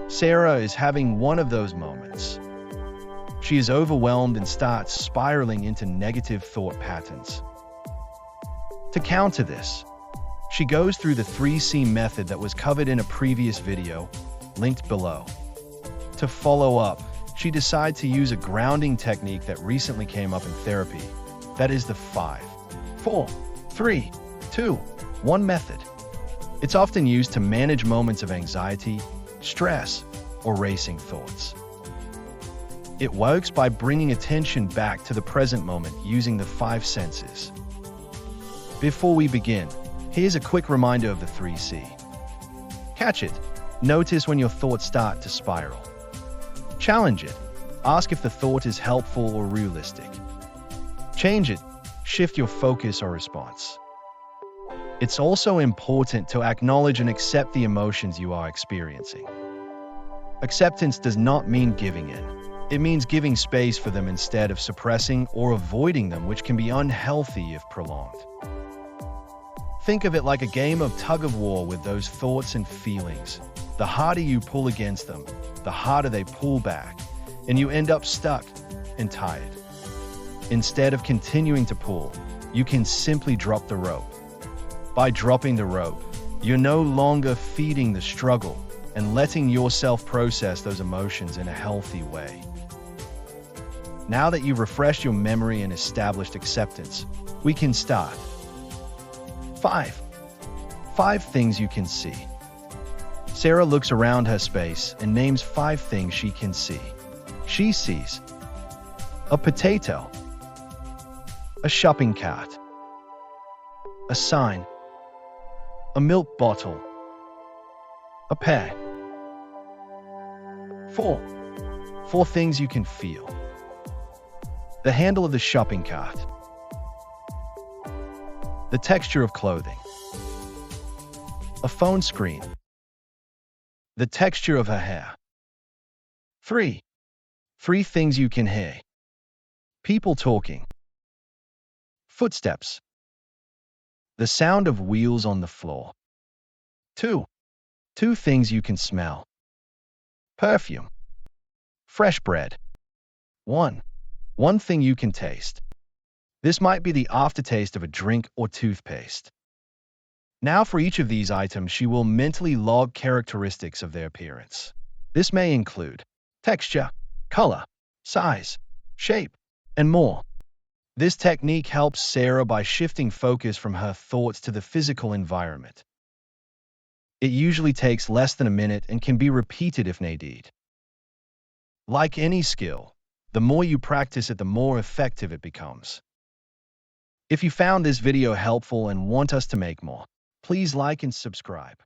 Sarah is having one of those moments. She is overwhelmed and starts spiraling into negative thought patterns. To counter this, she goes through the 3C method that was covered in a previous video, linked below. To follow up, she decides to use a grounding technique that recently came up in therapy. That is the 5, 4, 3, 2, 1 method. It's often used to manage moments of anxiety, stress, or racing thoughts. It works by bringing attention back to the present moment using the 5 senses. Before we begin, here's a quick reminder of the 3C. Catch it. Notice when your thoughts start to spiral. Challenge it. Ask if the thought is helpful or realistic. Change it. Shift your focus or response. It's also important to acknowledge and accept the emotions you are experiencing. Acceptance does not mean giving in. It means giving space for them instead of suppressing or avoiding them, which can be unhealthy if prolonged. Think of it like a game of tug-of-war with those thoughts and feelings. The harder you pull against them, the harder they pull back, and you end up stuck and tired. Instead of continuing to pull, you can simply drop the rope. By dropping the rope, you're no longer feeding the struggle and letting yourself process those emotions in a healthy way. Now that you've refreshed your memory and established acceptance, we can start. 5 things you can see. Sarah looks around her space and names 5 things she can see. She sees a potato, a shopping cart, a sign, a milk bottle, a pear. 4 things you can feel. The handle of the shopping cart, the texture of clothing, a phone screen, the texture of her hair. 3 things you can hear. People talking, footsteps, the sound of wheels on the floor. 2 things you can smell. Perfume, fresh bread. 1 thing you can taste. This might be the aftertaste of a drink or toothpaste. Now for each of these items, she will mentally log characteristics of their appearance. This may include texture, color, size, shape, and more. This technique helps Sarah by shifting focus from her thoughts to the physical environment. It usually takes less than a minute and can be repeated if needed. Like any skill, the more you practice it, the more effective it becomes. If you found this video helpful and want us to make more, please like and subscribe.